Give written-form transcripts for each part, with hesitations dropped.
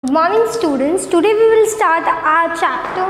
Good morning students. Today we will start our chapter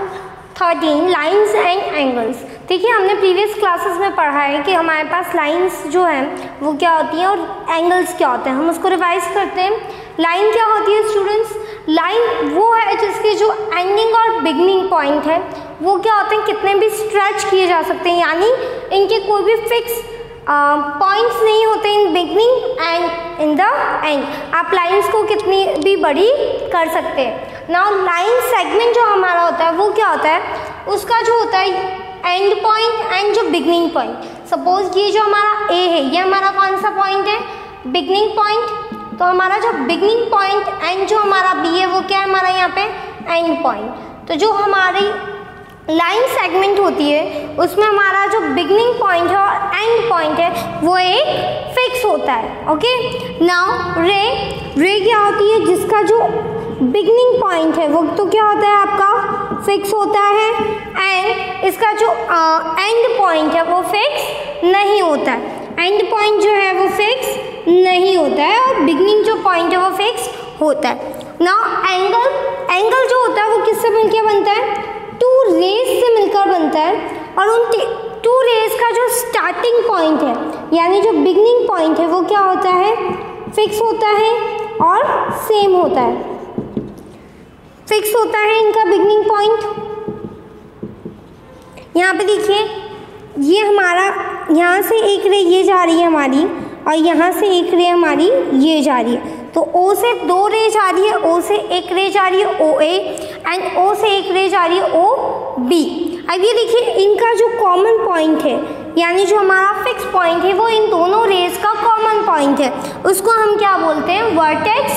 13 lines and angles. देखिए हमने previous classes में पढ़ा है कि हमारे पास लाइंस जो हैं वो क्या होती हैं और एंगल्स क्या होते हैं. हम उसको रिवाइज करते हैं. लाइन क्या होती है स्टूडेंट्स? लाइन वो है जिसके जो एंडिंग और बिगनिंग पॉइंट है वो क्या होते हैं, कितने भी स्ट्रेच किए जा सकते हैं, यानी इनके कोई भी फिक्स पॉइंट्स नहीं होते in beginning and in the end. आप लाइंस को कितनी भी बड़ी कर सकते हैं. नाउ लाइन सेगमेंट जो हमारा होता है वो क्या होता है, उसका जो होता है एंड पॉइंट एंड जो बिगनिंग पॉइंट. सपोज ये जो हमारा ए है ये हमारा कौन सा पॉइंट है, बिगनिंग पॉइंट. तो हमारा जो बिगनिंग पॉइंट एंड जो हमारा बी है वो क्या है हमारा यहाँ पे एंड पॉइंट. तो जो हमारी लाइन सेगमेंट होती है उसमें हमारा जो बिगनिंग पॉइंट है और एंड पॉइंट है वो एक फिक्स होता है. ओके. नाउ रे क्या होती है, जिसका जो बिगनिंग पॉइंट है वो तो क्या होता है आपका फिक्स होता है एंड इसका जो एंड पॉइंट है वो फिक्स नहीं होता है. एंड पॉइंट जो है वो फिक्स नहीं होता है और बिगनिंग जो पॉइंट है वो फिक्स होता है. नाउ एंगल जो होता है वो किससे मिलकर बनता है, टू रेज से मिलकर बनता है. और उन टू रेज का जो स्टार्टिंग पॉइंट है यानी जो बिगनिंग पॉइंट है वो क्या होता है, फिक्स होता है और सेम होता है. फिक्स होता है इनका बिगनिंग पॉइंट. यहाँ पे देखिए ये हमारा यहाँ से एक रे ये जा रही है हमारी और यहाँ से एक रे हमारी ये जा रही है. तो O से दो रे जा रही है, O से एक रे जा रही है OA एंड O से एक रे जा रही है OB. अब ये देखिए इनका जो कॉमन पॉइंट है यानी जो हमारा फिक्स पॉइंट है वो इन दोनों रेज का कॉमन पॉइंट है, उसको हम क्या बोलते हैं, वर्टेक्स.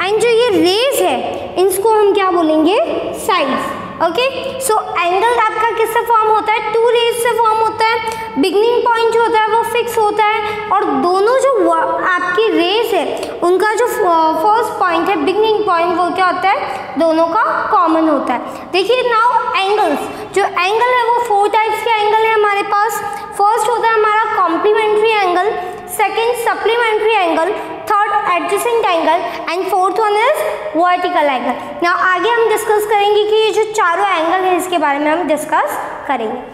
एंड जो ये रेज है इसको हम क्या बोलेंगे, साइड्स. ओके. सो एंगल आपका किससे फॉर्म होता है, टू रेज से फॉर्म होता है. बिगनिंग पॉइंट जो होता है वो फिक्स होता है और दोनों जो आपकी रेज है उनका जो फर्स्ट पॉइंट है बिगनिंग पॉइंट वो क्या होता है, दोनों का कॉमन होता है. देखिए नाउ एंगल्स, जो एंगल है वो फोर टाइप्स के एंगल है हमारे पास. फर्स्ट होता है हमारा complementary angle, second supplementary angle, third adjacent angle and fourth one is vertical angle. Now आगे हम डिस्कस करेंगे कि ये जो चारों एंगल है इसके बारे में हम डिस्कस करेंगे.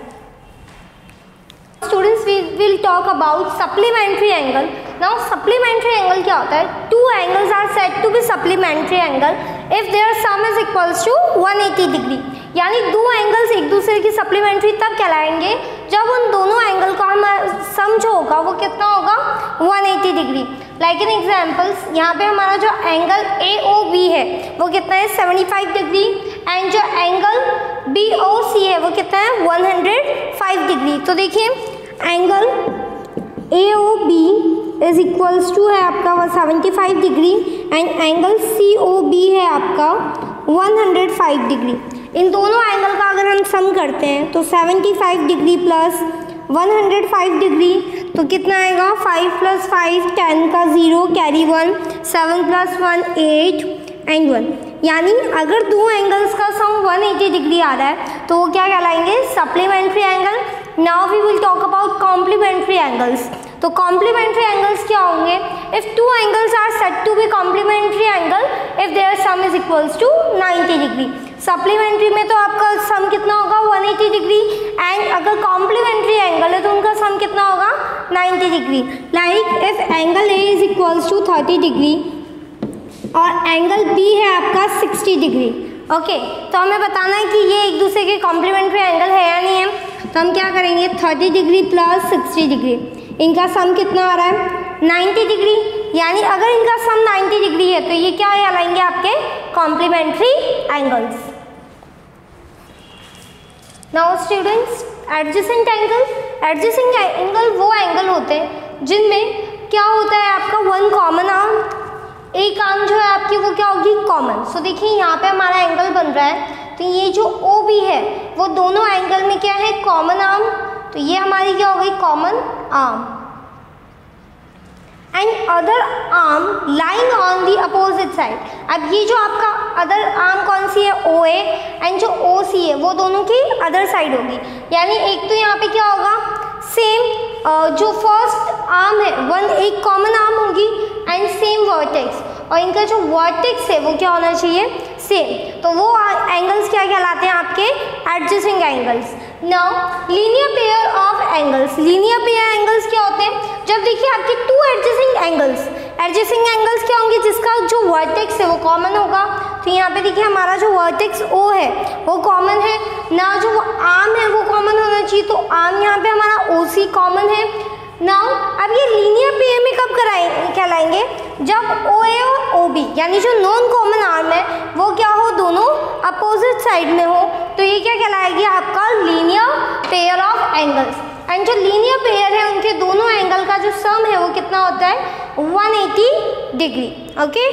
Students, we will talk about supplementary angle. Now supplementary angle क्या होता है, two angles are said to be supplementary angle if their sum is equals to 180 degree. यानी दो एंगल्स एक दूसरे की सप्लीमेंट्री तब कहलाएंगे जब उन दोनों एंगल का हम सम जो होगा वो कितना होगा, 180 डिग्री. लाइक इन एग्जाम्पल्स यहाँ पे हमारा जो एंगल AOB है वो कितना है, 75 डिग्री एंड जो एंगल BOC है वो कितना है, 105 डिग्री. तो देखिए angle AOB is equals to है आपका 75 डिग्री एंड एंगल COB है आपका 105 डिग्री. इन दोनों एंगल का अगर हम सम करते हैं तो 75 डिग्री प्लस 105 डिग्री तो कितना आएगा, 5 + 5 10 का 0 कैरी 1, 7 + 1 8 एंड 1. यानी अगर दो एंगल्स का सम 180 डिग्री आ रहा है तो वो क्या कहलाएंगे, supplementary angle. Now we will talk about complementary angles. तो कॉम्प्लीमेंट्री एंगल्स क्या होंगे, if two angles are said to be complementary angle if their sum is equals to 90 degree. Supplementary में तो आपका सम कितना होगा, 180 डिग्री एंड अगर complementary angle है तो उनका सम कितना होगा, 90 degree. Like if angle A is equals to 30 degree और एंगल B है आपका 60 डिग्री. ओके. तो हमें बताना है कि ये एक दूसरे के कॉम्प्लीमेंट्री एंगल है या नहीं है. तो हम क्या करेंगे, 30 डिग्री प्लस 60 डिग्री इनका सम कितना आ रहा है, 90 डिग्री. यानी अगर इनका सम 90 डिग्री है तो ये क्या कहलाएंगे आपके complementary angles. Now students, adjacent angle. Adjacent angle वो एंगल होते हैं जिनमें क्या होता है आपका वन कॉमन आर्म, एक आर्म जो है आपकी वो क्या होगी, कॉमन. सो देखिए यहाँ पे हमारा एंगल बन रहा है तो ये जो OB है वो दोनों एंगल में क्या है, कॉमन आर्म. तो ये हमारी क्या हो गई, common arm. And other arm lying on the opposite side. अब ये जो आपका अदर आर्म कौन सी है, OA एंड जो OC है वो दोनों की अदर साइड होगी. यानी एक तो यहाँ पे क्या होगा, सेम जो फर्स्ट आर्म है एक कॉमन आर्म होगी एंड सेम वर्टेक्स और इनका जो वर्टेक्स है वो क्या होना चाहिए, सेम, तो वो एंगल्स क्या कहलाते हैं आपके adjacent angles. Now linear pair of angles, linear pair angles क्या होते हैं? जब देखिए आपके टू एडजेसेंट एंगल्स क्या होंगे? जिसका जो वर्टेक्स है वो कॉमन होगा। तो यहाँ पे देखिए हमारा जो वर्टेक्स ओ है वो कॉमन है ना, जो आर्म है वो कॉमन होना चाहिए, तो आर्म यहाँ पे हमारा ओ सी कॉमन है। नाउ अब ये लीनियर पेयर में कब कहलाएंगे? जब ओ ए और ओ बी यानी जो नॉन कॉमन आर्म है वो क्या हो, दोनों अपोजिट साइड में हो, तो ये क्या कहलाएगी आपका linear pair of angles. And जो लीनियर पेयर है उनके दोनों एंगल का जो सम है वो कितना होता है? 180 degree. Okay,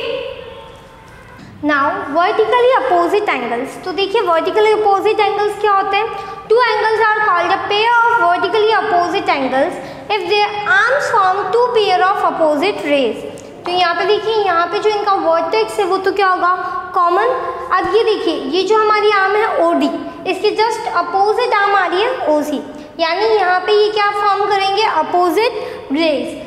now vertically opposite angles, तो देखिए वर्टिकली अपोजिट एंगल्स क्या होते हैं? Two angles are called a pair of vertically opposite angles if their arms form two pair of opposite rays. तो यहाँ पे देखिए, यहाँ पे जो इनका वर्टेक्स है वो तो क्या होगा? कॉमन। अब ये देखिए, ये जो हमारी आर्म है OD, इसकी जस्ट अपोजिट आर्म आ रही है OC, यानी यहाँ पे ये क्या फॉर्म करेंगे? Opposite raise.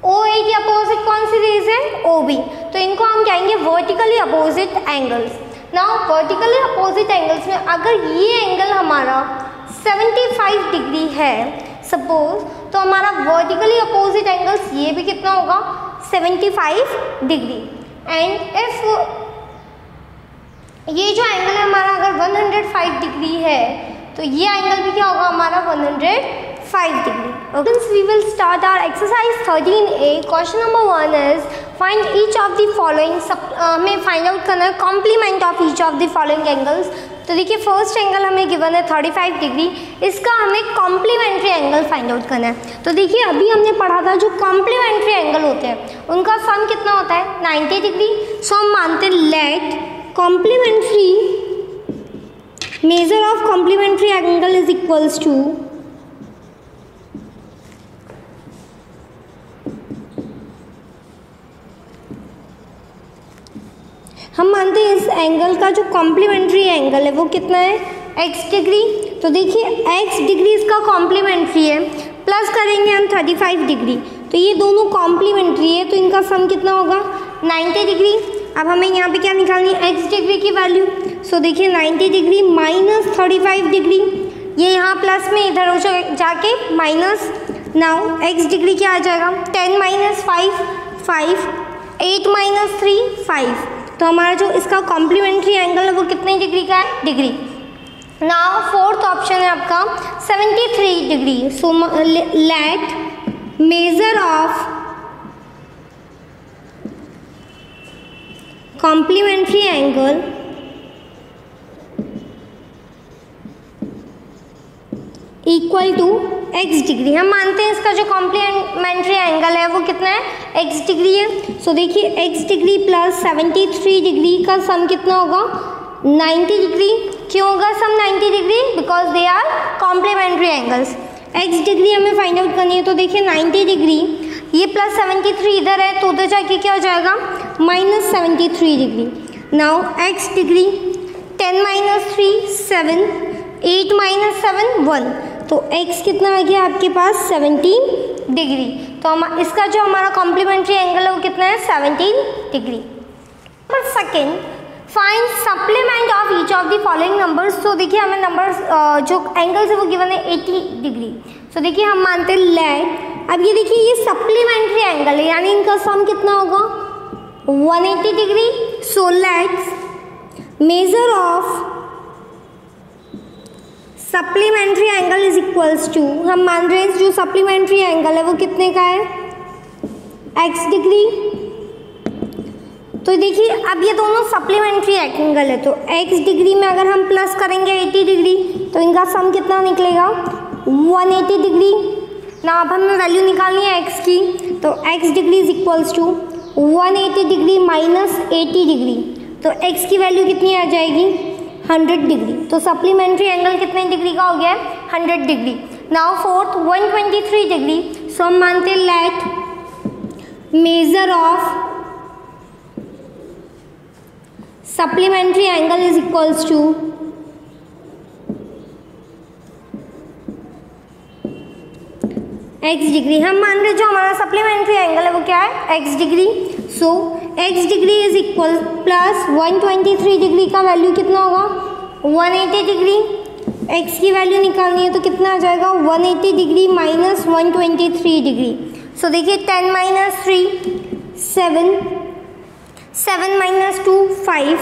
OA की अपोजिट कौन सी रेज है? OB, तो इनको हम कहेंगे vertically opposite angles. Now vertically opposite angles में अगर ये एंगल हमारा 75 डिग्री है सपोज, तो हमारा वर्टिकली अपोजिट एंगल्स ये भी कितना होगा? 75 डिग्री। एंड इफ ये जो एंगल है हमारा अगर 105 डिग्री है तो ये एंगल भी क्या होगा हमारा? 105 degree. Okay, we will start our exercise 13A. Question number 1 is find each of the following, हमें फाइंड आउट करना है complement of each of the following angles. तो देखिए फर्स्ट एंगल हमें गिवन है 35 डिग्री, इसका हमें कॉम्प्लीमेंट्री एंगल फाइंड आउट करना है। तो देखिए अभी हमने पढ़ा था जो कॉम्प्लीमेंट्री एंगल होते हैं उनका सम कितना होता है? 90 डिग्री। सो हम मानते हैं let complementary measure of complementary angle is equals to हम मानते हैं इस एंगल का जो कॉम्प्लीमेंट्री एंगल है वो कितना है? x degree. तो देखिए x डिग्री इसका कॉम्प्लीमेंट्री है, प्लस करेंगे हम 35 डिग्री, तो ये दोनों कॉम्प्लीमेंट्री है, तो इनका सम कितना होगा? 90 डिग्री। अब हमें यहाँ पे क्या निकालनी है? x डिग्री की वैल्यू। सो देखिए 90 डिग्री माइनस 35 डिग्री, ये यहाँ प्लस में इधर हो जाके माइनस। नाउ x डिग्री क्या आ जाएगा? 10 माइनस 5 5, 8 माइनस 3 5, तो हमारा जो इसका कॉम्प्लीमेंट्री एंगल है वो कितने डिग्री का है? डिग्री। नाउ फोर्थ ऑप्शन है आपका 73 degree. So let measure of complementary angle equal to x degree. हम मानते हैं इसका जो कॉम्प्लीमेंट्री एंगल है वो कितना है? x डिग्री है। सो देखिए x डिग्री प्लस 73 डिग्री का सम कितना होगा? 90 डिग्री। क्यों होगा sum 90 degree? Because they are complementary angles. x degree हमें फाइंड आउट करनी है, तो देखिए 90 डिग्री ये प्लस 73 इधर है तो उधर जाके क्या हो जाएगा? Minus 73 degree. Now x degree 10 minus 3 7, 8 minus 7 1, तो x कितना आ गया आपके पास? 17 डिग्री। तो हम इसका जो हमारा कॉम्प्लीमेंट्री एंगल है वो कितना है? 17 degree. Number second find supplement of each of the following numbers. तो देखिए हमें नंबर्स जो एंगल्स है वो गिवन है 80 डिग्री। सो देखिए हम मानते हैं लेट, अब ये देखिए ये सप्लीमेंट्री एंगल है यानी इनका सम कितना होगा? 180 degree. So let's measure of supplementary angle is equals to, हम मान रहे हैं जो सप्लीमेंट्री एंगल है वो कितने का है? x degree. तो देखिए अब ये दोनों सप्लीमेंट्री एंगल है, तो x डिग्री में अगर हम प्लस करेंगे 80 डिग्री तो इनका सम कितना निकलेगा? 180 डिग्री। ना अब हमें वैल्यू निकालनी है x की, तो x degree is equals to 180 degree minus 80 degree, तो x की वैल्यू कितनी आ जाएगी? 100 डिग्री। तो सप्लीमेंट्री एंगल कितने डिग्री का हो गया है? 100 degree. Now fourth 123 degree. So हम मानते हैं let measure of supplementary angle is equals to x degree. हम मान रहे जो हमारा सप्लीमेंट्री एंगल है वो क्या है? x degree. So x degree is equal plus 123 degree का वैल्यू कितना होगा 180 डिग्री। x की वैल्यू निकालनी है तो कितना आ जाएगा 180 डिग्री माइनस 123 डिग्री। सो देखिए 10 माइनस 3 7, 7 माइनस 2 5,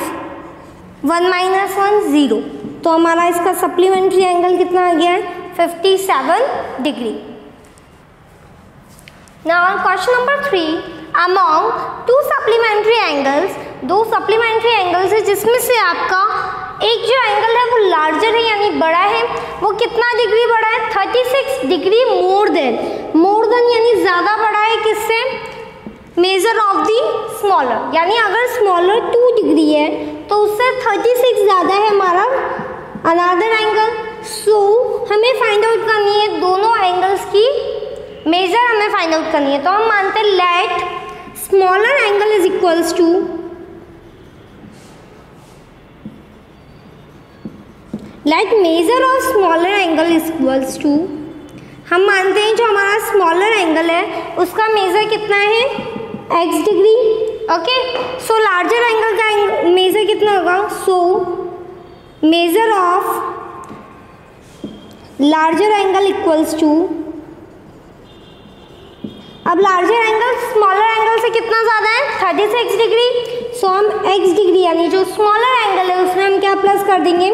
1 माइनस 1 0। तो हमारा इसका सप्लीमेंट्री एंगल कितना आ गया है 57 degree. Now question number 3, among to supplementary angles, दो सप्लीमेंट्री एंगल्स है जिसमें से आपका एक जो एंगल है वो लार्जर है यानी बड़ा है, वो कितना डिग्री बड़ा है 36 डिग्री मोर देन यानी ज़्यादा बड़ा है किससे मेजर ऑफ दी स्मॉलर, यानी अगर स्मॉलर 2 डिग्री है तो उससे 36 ज़्यादा है हमारा अनदर एंगल। सो हमें फाइंड आउट करनी है दोनों एंगल्स की मेजर हमें फाइंड आउट करनी है। तो हम मानते हैं let smaller angle is equals to let measure of smaller angle is equals to, हम मानते हैं जो हमारा स्मॉलर एंगल है उसका मेजर कितना है x degree. Okay, so larger angle का मेजर कितना होगा, so measure of larger angle equals to, अब लार्जर एंगल स्मॉलर एंगल से कितना ज़्यादा है 36 डिग्री। सो हम x डिग्री यानी जो स्मॉलर एंगल है उसमें हम क्या प्लस कर देंगे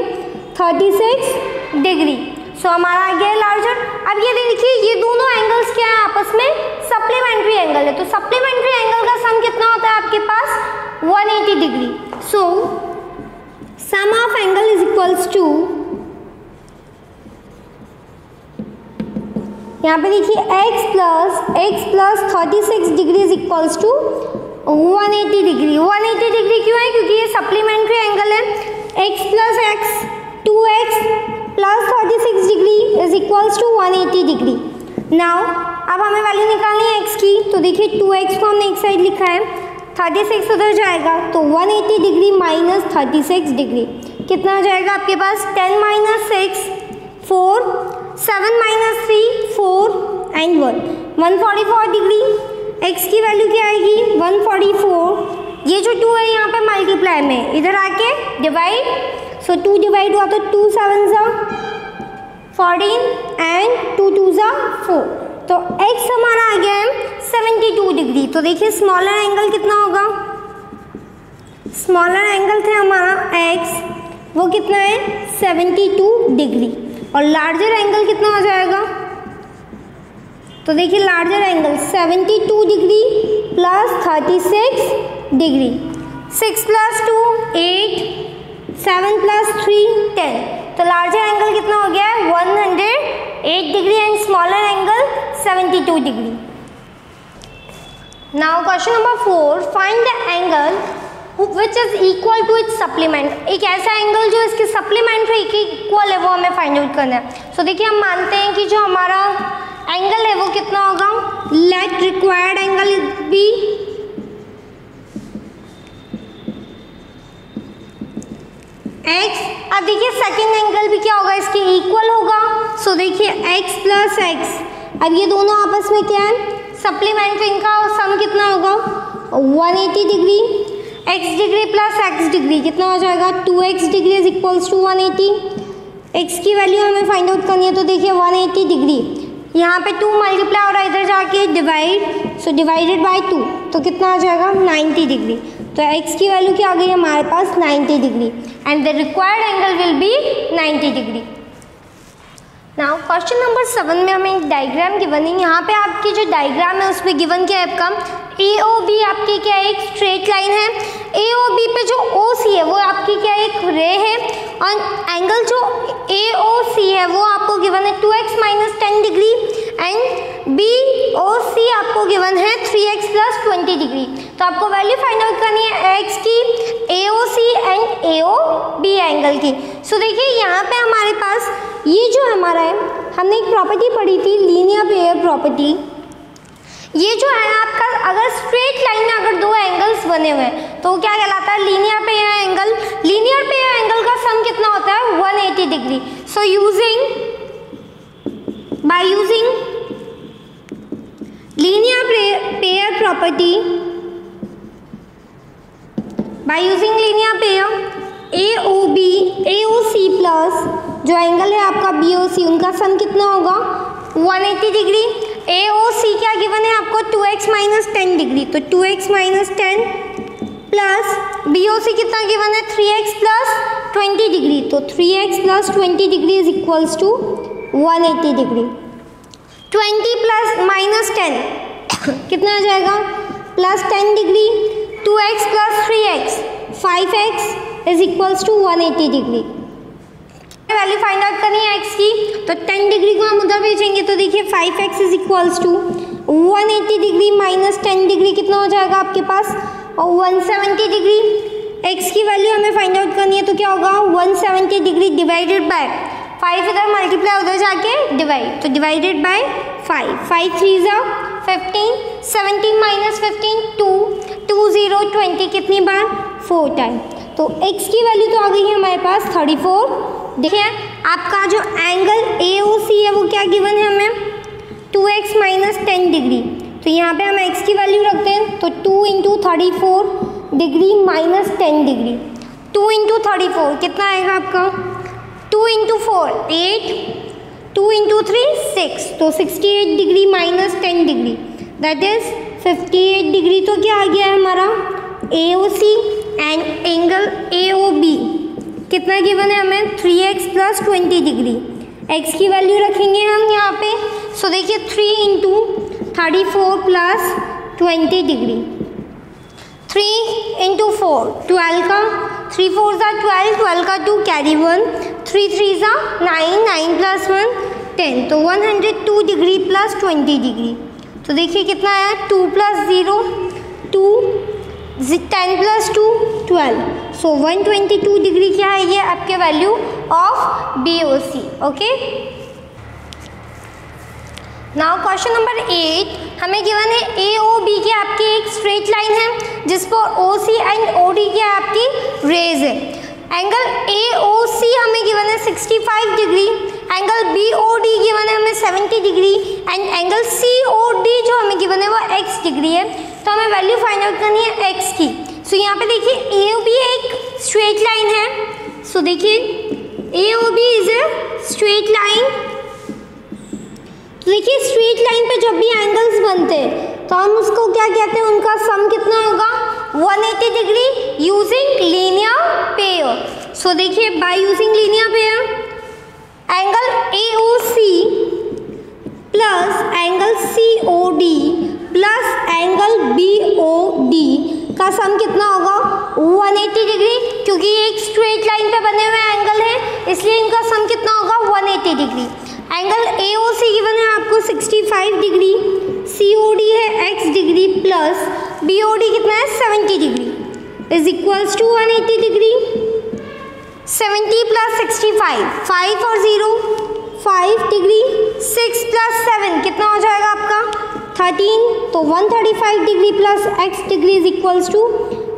36 डिग्री। सो हमारा आ गया लार्जर। अब ये देखिए ये दोनों एंगल्स क्या है आपस में सप्लीमेंट्री एंगल है, तो सप्लीमेंट्री एंगल का सम कितना होता है आपके पास 180 degree. So sum of angle is equals to, यहाँ पे देखिए x plus 36 degree is equals to 180 degree. 180 degree क्यों है, क्योंकि ये सप्लीमेंट्री एंगल है। x plus x 2x plus 36 degree is equals to 180 degree. Now अब हमें वैल्यू निकालनी है x की, तो देखिए 2x को हमने एक साइड लिखा है, 36 उधर जाएगा तो 180 डिग्री माइनस 36 डिग्री कितना आ जाएगा आपके पास 10 minus 6 4, 7 minus 3 4 and 1 144 degree. x की वैल्यू क्या आएगी 144, ये जो 2 है यहाँ पे मल्टीप्लाई में इधर आके डिवाइड, सो 2 डिवाइड हुआ तो 2 7 ज़ा 14 एंड 2 2 ज़ा 4, तो x हमारा आ गया है 72 डिग्री। तो देखिए स्मॉलर एंगल कितना होगा, स्मॉलर एंगल थे हमारा x, वो कितना है 72 डिग्री, और लार्जर एंगल कितना हो जाएगा, तो देखिए larger angle 72 degree plus 36 degree, 6 plus 2 8, 7 plus 3 10, तो लार्जर एंगल कितना हो गया है 108 degree and smaller angle 72 degree. Now question number 4, find the angle which is equal to its supplement. एक ऐसा एंगल जो इसके सप्लीमेंट्री के इक्वल है वो हमें फाइंड आउट करना है। सो देखिए हम मानते हैं कि जो हमारा एंगल है वो कितना होगा, let required angle be x। अब देखिए सेकेंड एंगल भी क्या होगा इसके इक्वल होगा। सो देखिए x प्लस x, अब ये दोनों आपस में क्या है सप्लीमेंट्री, इनका सम कितना होगा 180 degree, x degree plus x degree कितना हो जाएगा 2x degree is equals to 180। x की वैल्यू हमें फाइंड आउट करनी है, तो देखिए 180 डिग्री यहाँ पे 2 मल्टीप्लाई हो रहा है, इधर जाके डिवाइड, सो डिवाइडेड बाय 2 तो कितना आ जाएगा 90 डिग्री। तो x की वैल्यू क्या आ गई हमारे पास 90 degree and the required angle will be 90 degree. Now question number 7 में हमें एक डायग्राम गिवन है। यहाँ पे आपकी जो डायग्राम है उसमें गिवन क्या है आपका AOB आपकी क्या है एक स्ट्रेट लाइन है, AOB पे जो OC है वो आपकी क्या है एक रे है, और एंगल जो AOC है वो आपको गिवन है 2x minus 10 degree and BOC आपको गिवन है 3x प्लस 20 डिग्री। तो आपको वैल्यू फाइंड आउट करनी है x की, AOC एंड AOB एंगल की। सो देखिए यहाँ पे हमारे पास ये जो हमारा है, हमने एक प्रॉपर्टी पढ़ी थी लीनियर पेयर प्रॉपर्टी। ये जो है आपका अगर स्ट्रेट लाइन में अगर दो एंगल्स बने हुए हैं तो क्या कहलाता है linear pair angle. Linear pair angle का सम कितना होता है 180 degree. So by using linear pair property by using linear pair AOC plus जो एंगल है आपका BOC, उनका सम कितना होगा 180 डिग्री। AOC क्या गिवन है आपको 2x माइनस 10 डिग्री, तो 2x माइनस 10 प्लस BOC कितना गिवन है 3x प्लस 20 डिग्री, तो 3x plus 20 degree is equals to 180 degree. 20 plus minus 10 कितना आ जाएगा plus 10 degree, 2x plus 3x 5x is equals to 180 degree. Value find out करनी है x की, तो 10 डिग्री को हम उधर भेजेंगे, तो देखिए 5x is equals to 180 degree minus 10 degree कितना हो जाएगा आपके पास, और 170 डिग्री। x की वैल्यू हमें फाइंड आउट करनी है, तो क्या होगा 170 डिग्री डिवाइडेड बाय 5, इधर मल्टीप्लाई उधर जाके डिवाइड, तो डिवाइडेड बाय 5, 5 3 जा 15, 17 माइनस 15 2, 2 0 20 कितनी बार 4 टाइम, तो x की वैल्यू तो आ गई है हमारे पास 34। देखिए आपका जो एंगल AOC है वो क्या गिवन है हमें 2x माइनस 10 डिग्री, तो यहाँ पे हम x की वैल्यू रखते हैं, तो 2 into 34 degree minus 10 degree, 2 into 34 कितना आएगा आपका 2 इंटू 4 8, 2 इंटू 3 6, तो 68 degree minus 10 degree that is 58 degree. तो क्या आ गया है हमारा AOC एंड एंगल AOB कितना गिवन है हमें 3x प्लस 20 डिग्री। x की वैल्यू रखेंगे हम यहाँ पे, सो देखिए 3 इंटू 34 प्लस 20 डिग्री, 3 इंटू 4 12 का, 3 4 ज़ा 12, 12 का 2 कैरी 1, 3 3 ज़ा 9, 9 प्लस 1 10, तो 102 डिग्री प्लस 20 डिग्री। तो देखिए कितना आया 2 प्लस 0 2, 10 प्लस 2 12, सो 122 डिग्री क्या है ये आपके value of BOC। Okay, now question number 8 हमें गिवन है AOB की आपकी एक स्ट्रेट लाइन है जिस पर OC एंड OD की आपकी रेज है। एंगल AOC हमें गिवन है 65 डिग्री, एंगल BOD गिवन है हमें 70 डिग्री एंड एंगल COD जो हमें गिवन है वो x डिग्री है। तो हमें वैल्यू फाइंड आउट करनी है x की। सो यहाँ पे देखिए AOB एक स्ट्रेट लाइन है, सो देखिए AOB is a straight line. तो देखिए स्ट्रेट लाइन पे जब भी एंगल्स बनते हैं तो हम उसको क्या कहते हैं, उनका सम कितना होगा 180 डिग्री यूजिंग लीनियर पेयर। सो देखिए by using linear pair angle AOC plus angle COD plus angle BOD का सम कितना होगा 180 डिग्री, क्योंकि ये एक स्ट्रेट लाइन पे बने हुए एंगल है इसलिए इनका सम कितना होगा 180 डिग्री। एंगल AOC गिवन है आपको 65 डिग्री, COD है x डिग्री प्लस BOD कितना है 70 degree is equals to 180 degree. 70 plus 65 5 और 0 5 डिग्री, 6 प्लस 7 कितना हो जाएगा आपका 13, तो 135 degree plus x degree is equals to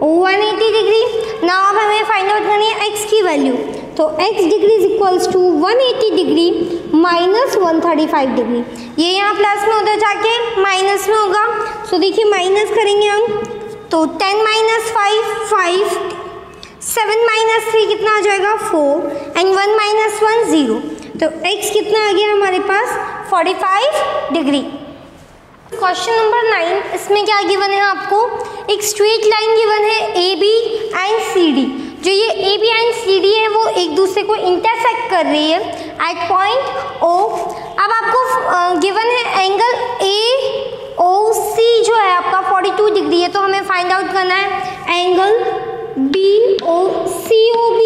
180 degree. Now अब हमें फाइंड आउट करनी है x की वैल्यू, तो x degree is equals to 180 degree minus 135 degree. ये यहाँ प्लस में उधर जाके माइनस में होगा, सो देखिए माइनस करेंगे हम, तो 10 माइनस 5 5, 7 माइनस 3 कितना आ जाएगा 4 एंड 1 माइनस 1 0, तो x कितना आ गया हमारे पास 45 डिग्री। क्वेश्चन नंबर 9 इसमें क्या गिवन है आपको, एक स्ट्रेट लाइन गिवन है AB एंड CD। जो ये AB एंड CD है वो एक दूसरे को इंटरसेक्ट कर रही है एट पॉइंट O। अब आपको गिवन है एंगल AOC जो है आपका 42 डिग्री है, तो हमें फाइंड आउट करना है angle COB,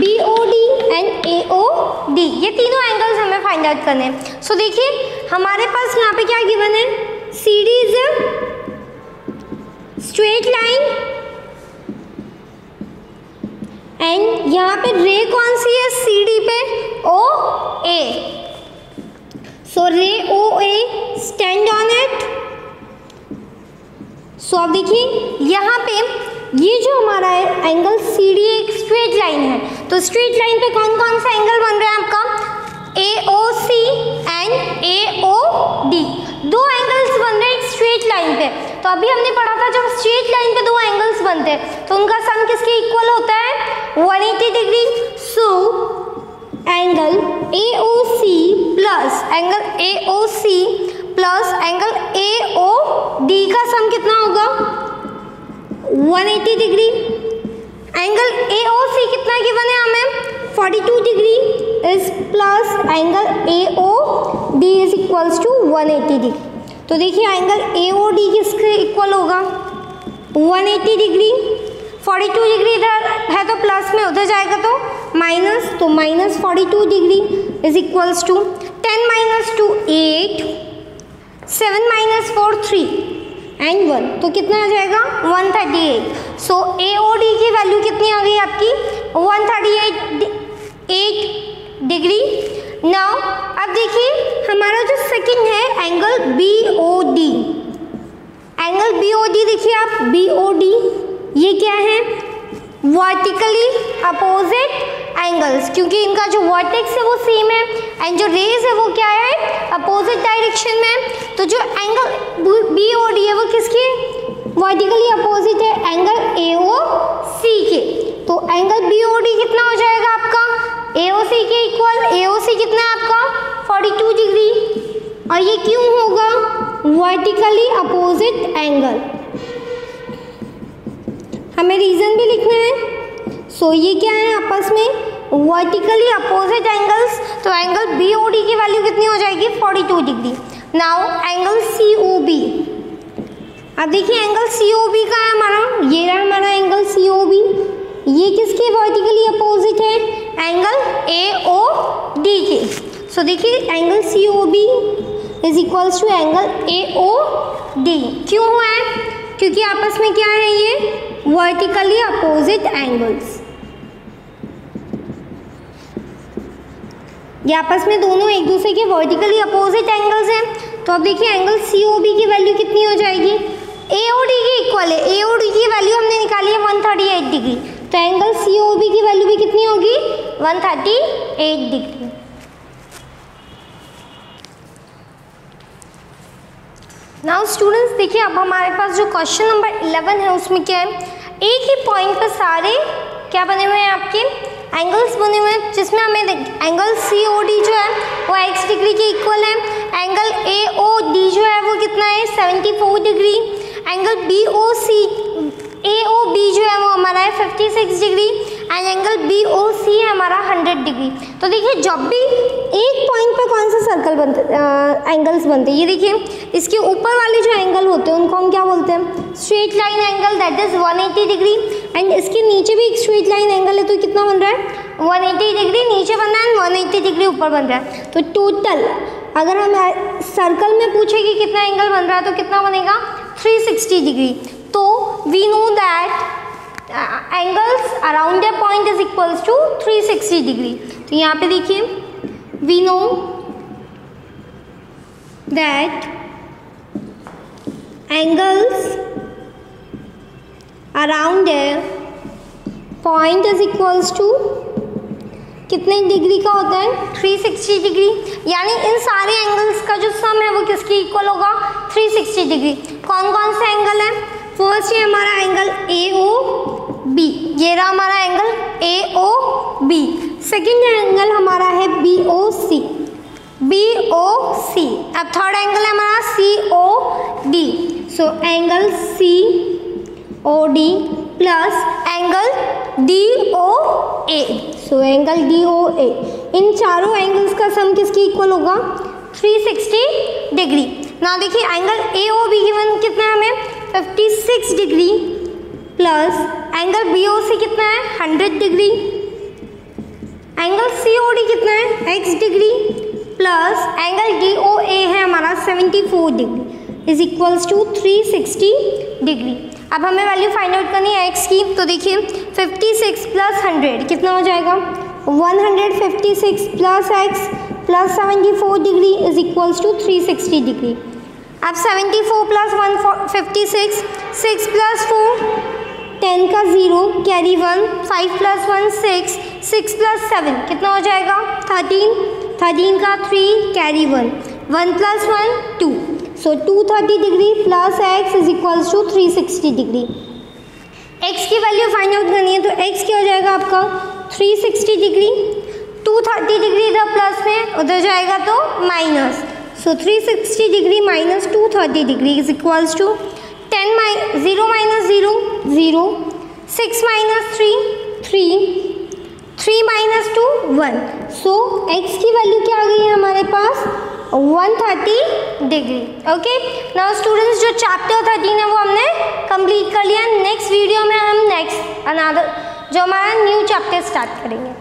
BOD and AOD, ये तीनों एंगल्स हमें फाइंड आउट करने हैं। सो देखिए हमारे पास यहाँ पे क्या गिवन है, CD is a straight line and यहाँ पे रे कौन सी है CD पे OA, सो रे OA स्टैंड ऑन इट। सो अब देखिए यहाँ पे ये जो हमारा है एंगल CD एक स्ट्रेट लाइन है, तो स्ट्रेट लाइन पे कौन कौन सा एंगल बन रहा है आपका AOC एंड AOD, दो एंगल्स बन रहे हैं एक स्ट्रेट लाइन पे। तो अभी हमने पढ़ा था जब स्ट्रेट लाइन पे दो एंगल्स बनते हैं तो उनका सम किसके इक्वल होता है 180 degree. So angle AOC plus angle AOD का सम कितना होगा 180 डिग्री। एंगल AOC कितना गिवन है हमें 42 degree is plus angle AOD is equals to 180 degree. तो देखिए एंगल AOD किसके इक्वल होगा 180 डिग्री। 42 डिग्री इधर है तो प्लस में, उधर जाएगा तो माइनस, तो minus 42 degree is equals to 10 minus 2 8, 7 minus 4 3 and 1, तो कितना आ जाएगा 138। सो AOD की वैल्यू कितनी आ गई आपकी 138 डिग्री। नाउ अब देखिए हमारा जो सेकंड है एंगल BOD। एंगल BOD देखिए आप, BOD ये क्या है वर्टिकली अपोजिट एंगल्स, क्योंकि इनका जो वर्टेक्स है वो सेम है एंड जो रेज है वो क्या है अपोजिट डायरेक्शन में। तो जो एंगल BOD है वो किसके वर्टिकली अपोजिट है एंगल AOC के। तो एंगल BOD कितना हो जाएगा आपका AOC के इक्वल। AOC कितना है आपका 42 डिग्री और ये क्यों होगा वर्टिकली अपोजिट एंगल। हमें रीजन भी लिखना है। सो ये क्या है आपस में वर्टिकली अपोजिट एंगल्स। तो एंगल BOD की वैल्यू कितनी हो जाएगी 42 डिग्री। Now angle COB। अब देखिए एंगल COB का है हमारा, ये रहा हमारा एंगल COB। ये किसके वर्टिकली अपोजिट है एंगल AOD के। सो देखिए angle COB is equals to angle AOD। क्यों हुआ है क्योंकि आपस में क्या है ये वर्टिकली अपोजिट एंगल्स। ये आपस में दोनों एक दूसरे के वर्टिकली अपोजिट एंगल्स हैं। तो अब देखिए एंगल COB की वैल्यू कितनी हो जाएगी AOD के इक्वल है। AOD की वैल्यू हमने निकाली है 138 डिग्री, तो एंगल COB की वैल्यू भी कितनी होगी 138 डिग्री। नाउ स्टूडेंट्स देखिए अब हमारे पास जो क्वेश्चन नंबर 11 है उसमें क्या है, एक ही पॉइंट पर सारे क्या बने हुए हैं आपके एंगल्स बने हुए हैं, जिसमें हमें एंगल COD जो है वो x डिग्री के इक्वल है। एंगल AOD जो है वो कितना है 74 डिग्री। एंगल AOB जो है वो हमारा है 56 डिग्री एंड एंगल BOC है हमारा 100 डिग्री। तो देखिए जब भी एक पॉइंट पर कौन सा सर्कल बनते एंगल्स बनते हैं, ये देखिए इसके ऊपर वाले जो एंगल होते हैं उनको हम क्या बोलते हैं straight line angle, that is 180 degree. And इसके नीचे भी एक स्ट्रेट लाइन एंगल है, तो कितना बन रहा है 180 डिग्री नीचे बन रहा है, 180 डिग्री ऊपर बन रहा है। तो टोटल अगर हम सर्कल में पूछे कि कितना एंगल बन रहा है तो कितना बनेगा 360 डिग्री। तो we know that angles around a point is equals to 360 degree. तो यहाँ पे देखिए we know that angles around a point is equals to कितने डिग्री का होता है 360 डिग्री। यानी इन सारे एंगल्स का जो सम है वो किसके इक्वल होगा 360 डिग्री। कौन कौन से एंगल है, फर्स्ट है हमारा एंगल AOB, ये रहा हमारा एंगल AOB। सेकंड एंगल हमारा है BOC। अब थर्ड एंगल है हमारा COD। So angle COD plus angle DOA। So angle DOA, इन चारों एंगल्स का सम किसके इक्वल होगा 360 डिग्री। ना देखिए एंगल AOB गिवन कितना है हमें 56 डिग्री प्लस एंगल BOC कितना है 100 डिग्री, एंगल COD कितना है x degree plus angle DOA है हमारा 74 degree is equals to 360 degree. अब हमें वैल्यू फाइंड आउट करनी है x की। तो देखिए 56 प्लस 100 कितना हो जाएगा 156 plus x plus 74 degree is equals to 360 degree. अब 74 प्लस 156, 6 प्लस 4 10 का 0 कैरी 1, 5 प्लस 1 6, 6 प्लस 7 कितना हो जाएगा 13, 13 का 3 carry 1, 1 plus 1 2। So 230 degree plus x is equals to 360 degree. x की वैल्यू फाइंड आउट करनी है तो x क्या हो जाएगा आपका 360 डिग्री, 230 डिग्री इधर प्लस में, उधर जाएगा तो minus, so 360 degree minus 230 degree is equals to 0 minus 0 0, 6 minus 3 3, 3 minus 2 1, so x की वैल्यू क्या आ गई है हमारे पास 130 डिग्री। ओके, नाउ स्टूडेंट्स जो चैप्टर 13 है वो हमने कंप्लीट कर लिया। नेक्स्ट वीडियो में हम जो हमारा न्यू चैप्टर स्टार्ट करेंगे।